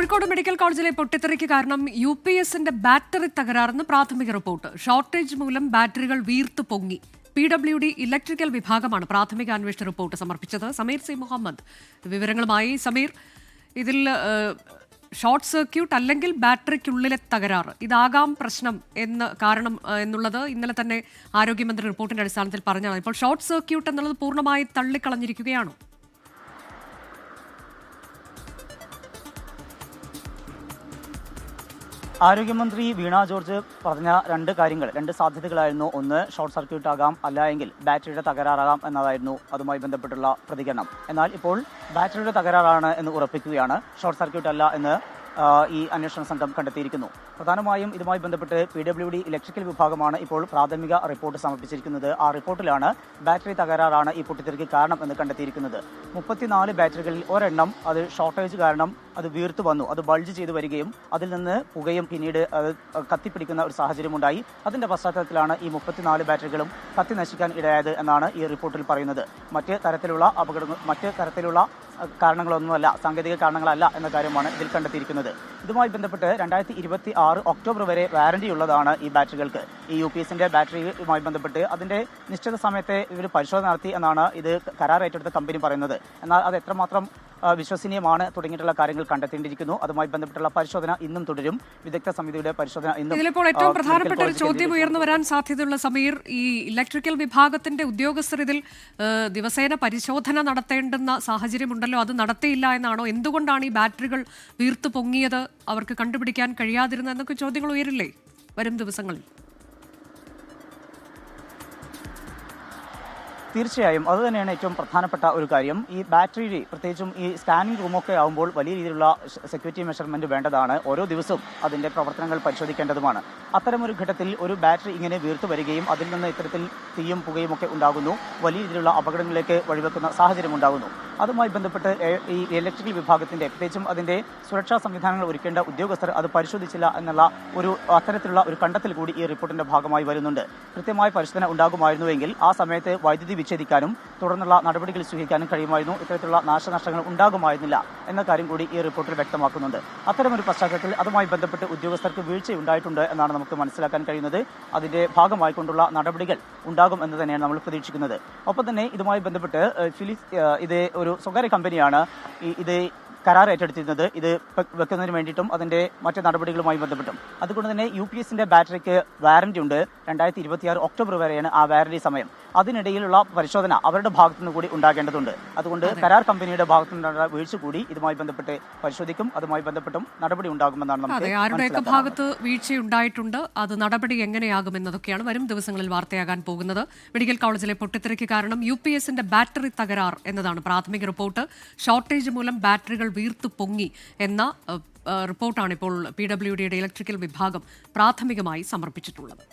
Kozhikode medical കോളേജിലെ പൊട്ടിത്തെറിക്ക് കാരണം UPSന്റെ battery തകരാറെന്ന് പ്രാഥമിക റിപ്പോർട്ട്. ഷോർട്ടേജ് മൂലം ബാറ്ററികൾ വീർത്തു പൊങ്ങി. PWD ഇലക്ട്രിക്കൽ വിഭാഗമാണ് പ്രാഥമിക അന്വേഷണ റിപ്പോർട്ട് സമർപ്പിച്ചത്. സമീർ സി മുഹമ്മദ് വിവരങ്ങളുമായി. സമീർ, ഇതിൽ ഷോർട്ട് സർക്യൂട്ട് അല്ലെങ്കിൽ ബാറ്ററിക്കുള്ളിലെ തകരാറ് ഇതാകാം പ്രശ്നം എന്നുള്ളത് ഇന്നലെ തന്നെ ആരോഗ്യമന്ത്രി റിപ്പോർട്ടിന്റെ അടിസ്ഥാനത്തിൽ പറഞ്ഞതാണ്. ഇപ്പോൾ ഷോർട്ട് സർക്യൂട്ട് എന്നുള്ളത് പൂർണ്ണമായി തള്ളിക്കളഞ്ഞിരിക്കുകയാണോ? ആരോഗ്യമന്ത്രി വീണ ജോർജ് പറഞ്ഞ രണ്ട് സാധ്യതകളായിരുന്നു. ഒന്ന്, ഷോർട്ട് സർക്യൂട്ട് ആകാം, അല്ല എങ്കിൽ ബാറ്ററിയുടെ തകരാറാകാം എന്നതായിരുന്നു അതുമായി ബന്ധപ്പെട്ടുള്ള പ്രതികരണം. എന്നാൽ ഇപ്പോൾ ബാറ്ററിയുടെ തകരാറാണ് എന്ന് ഉറപ്പിക്കുകയാണ്, ഷോർട്ട് സർക്യൂട്ട് അല്ല എന്ന് ഈ അന്വേഷണ സംഘം കണ്ടെത്തിയിരിക്കുന്നു. പ്രധാനമായും ഇതുമായി ബന്ധപ്പെട്ട് PWD ഇലക്ട്രിക്കൽ വിഭാഗമാണ് ഇപ്പോൾ പ്രാഥമിക റിപ്പോർട്ട് സമർപ്പിച്ചിരിക്കുന്നത്. ആ റിപ്പോർട്ടിലാണ് ബാറ്ററി തകരാറാണ് ഈ പൊട്ടിത്തെറിക്ക് കാരണം എന്ന് കണ്ടെത്തിയിരിക്കുന്നത്. 34 ബാറ്ററികളിൽ ഒരെണ്ണം അത് ഷോർട്ടേജ് കാരണം അത് വീർത്തു വന്നു, അത് ബൾജ് ചെയ്തു വരികയും അതിൽ നിന്ന് പുകയും പിന്നീട് അത് കത്തിപ്പിടിക്കുന്ന ഒരു സാഹചര്യമുണ്ടായി. അതിന്റെ പശ്ചാത്തലത്തിലാണ് ഈ 34 ബാറ്ററികളും കത്തി നശിക്കാൻ ഇടയായത് എന്നാണ് ഈ റിപ്പോർട്ടിൽ പറയുന്നത്. മറ്റ് തരത്തിലുള്ള കാരണങ്ങളൊന്നുമല്ല, സാങ്കേതിക കാരണങ്ങളല്ല എന്ന കാര്യമാണ് ഇതിൽ കണ്ടെത്തിയിരിക്കുന്നത്. ഇതുമായി ബന്ധപ്പെട്ട് 2026 ഒക്ടോബർ വരെ വാറന്റി ഉള്ളതാണ് ഈ ബാറ്ററികൾക്ക്. ഈ UPSന്റെ ബാറ്ററിയുമായി ബന്ധപ്പെട്ട് അതിന്റെ നിശ്ചിത സമയത്തെ ഇവർ പരിശോധന നടത്തി എന്നാണ് ഇത് കരാർ ഏറ്റെടുത്ത കമ്പനി പറയുന്നത്. എന്നാൽ അത് എത്രമാത്രം വിശ്വസനീയമാണ് തുടങ്ങിയിട്ടുള്ള കാര്യങ്ങൾ കണ്ടെത്തേണ്ടിയിരിക്കുന്നു. അതുമായി ബന്ധപ്പെട്ടുള്ള പരിശോധന ഇന്നും തുടരും. വിദഗ്ധ സമിതിയുടെ പരിശോധന ഇന്നും. ഇതിലിപ്പോൾ ഏറ്റവും പ്രധാനപ്പെട്ട ഒരു ചോദ്യം ഉയർന്നു വരാൻ സാധ്യതയുള്ള സമീർ, ഈ ഇലക്ട്രിക്കൽ വിഭാഗത്തിന്റെ ഉദ്യോഗസ്ഥർ ഇതിൽ ദിവസേന പരിശോധന നടത്തേണ്ടുന്ന സാഹചര്യമുണ്ടല്ലോ, അത് നടത്തിയില്ല എന്നാണോ? എന്തുകൊണ്ടാണ് ഈ ബാറ്ററികൾ വീർത്തു പൊങ്ങിയത്, അവർക്ക് കണ്ടുപിടിക്കാൻ കഴിയാതിരുന്നത് എന്നൊക്കെ ചോദ്യങ്ങൾ ഉയരില്ലേ വരും ദിവസങ്ങളിൽ? തീർച്ചയായും അത് തന്നെയാണ് ഏറ്റവും പ്രധാനപ്പെട്ട ഒരു കാര്യം. ഈ ബാറ്ററി, പ്രത്യേകിച്ചും ഈ സ്കാനിംഗ് റൂമൊക്കെ ആകുമ്പോൾ വലിയ രീതിയിലുള്ള സെക്യൂരിറ്റി മെഷർമെന്റ് വേണ്ടതാണ്. ഓരോ ദിവസവും അതിന്റെ പ്രവർത്തനങ്ങൾ പരിശോധിക്കേണ്ടതുമാണ്. അത്തരമൊരു ഘട്ടത്തിൽ ഒരു ബാറ്ററി ഇങ്ങനെ വീർത്തു വരികയും അതിൽ നിന്ന് ഇത്തരത്തിൽ തീയും പുകയും ഒക്കെ ഉണ്ടാകുന്നു, വലിയ രീതിയിലുള്ള അപകടങ്ങളിലേക്ക് വഴിവെക്കുന്ന സാഹചര്യം ഉണ്ടാകുന്നു. അതുമായി ബന്ധപ്പെട്ട് ഈ ഇലക്ട്രിക്കൽ വിഭാഗത്തിന്റെ, പ്രത്യേകിച്ചും അതിന്റെ സുരക്ഷാ സംവിധാനങ്ങൾ ഒരുക്കേണ്ട ഉദ്യോഗസ്ഥർ അത് പരിശോധിച്ചില്ല എന്നുള്ള അത്തരത്തിലുള്ള ഒരു കണ്ടെത്തൽ കൂടി ഈ റിപ്പോർട്ടിന്റെ ഭാഗമായി വരുന്നുണ്ട്. കൃത്യമായ പരിശോധന ഉണ്ടാകുമായിരുന്നുവെങ്കിൽ ആ സമയത്ത് വൈദ്യുതി വിച്ഛേദിക്കാനും തുടർന്നുള്ള നടപടികൾ സ്വീകരിക്കാനും കഴിയുമായിരുന്നു. ഇത്തരത്തിലുള്ള നാശനഷ്ടങ്ങൾ ഉണ്ടാകുമായിരുന്നില്ല എന്ന കാര്യം കൂടി ഈ റിപ്പോർട്ടിൽ വ്യക്തമാക്കുന്നുണ്ട്. അത്തരമൊരു പശ്ചാത്തലത്തിൽ അതുമായി ബന്ധപ്പെട്ട് ഉദ്യോഗസ്ഥർക്ക് വീഴ്ചയുണ്ടായിട്ടുണ്ട് എന്നാണ് നമുക്ക് മനസ്സിലാക്കാൻ കഴിയുന്നത്. അതിന്റെ ഭാഗമായിക്കൊണ്ടുള്ള നടപടികൾ ഉണ്ടാകും എന്ന് തന്നെയാണ് നമ്മൾ പ്രതീക്ഷിക്കുന്നത്. ഒപ്പം തന്നെ ഇതുമായി ബന്ധപ്പെട്ട് ഇത് ഒരു സ്വകാര്യ കമ്പനിയാണ് ഇത് കരാർ ഏറ്റെടുത്തിരുന്നത്, ഇത് വെക്കുന്നതിന് വേണ്ടിയിട്ടും അതിന്റെ മറ്റ് നടപടികളുമായി ബന്ധപ്പെട്ടും. അതുകൊണ്ട് തന്നെ UPSന്റെ ബാറ്ററിക്ക് വാറന്റി ഉണ്ട്. 2026 ഒക്ടോബർ വരെയാണ് ആ വാറന്റി സമയം. അതിനിടയിലുള്ള പരിശോധന അവരുടെ ഭാഗത്തുനിന്ന് കൂടി ഉണ്ടാകേണ്ടതുണ്ട്. അതുകൊണ്ട് കരാർ കമ്പനിയുടെ ഭാഗത്തുനിന്നുള്ള വീഴ്ച കൂടി ഇതുമായി ബന്ധപ്പെട്ട് പരിശോധിക്കും. അതുമായി ബന്ധപ്പെട്ടും നടപടി ഉണ്ടാകുമെന്നാണ് നമുക്ക്. ആരുടെയൊക്കെ ഭാഗത്ത് വീഴ്ചയുണ്ടായിട്ടുണ്ട്, അത് നടപടി എങ്ങനെയാകുമെന്നതൊക്കെയാണ് വരും ദിവസങ്ങളിൽ വാർത്തയാകാൻ പോകുന്നത്. മെഡിക്കൽ കോളേജിലെ പൊട്ടിത്തെറിക്ക് കാരണം UPSന്റെ ബാറ്ററി തകരാർ എന്നതാണ് പ്രാഥമിക റിപ്പോർട്ട്. ഷോർട്ടേജ് മൂലം ബാറ്ററികൾ വീർത്തു പൊങ്ങി എന്ന റിപ്പോർട്ടാണ് ഇപ്പോൾ PWDയുടെ ഇലക്ട്രിക്കൽ വിഭാഗം പ്രാഥമികമായി സമർപ്പിച്ചിട്ടുള്ളത്.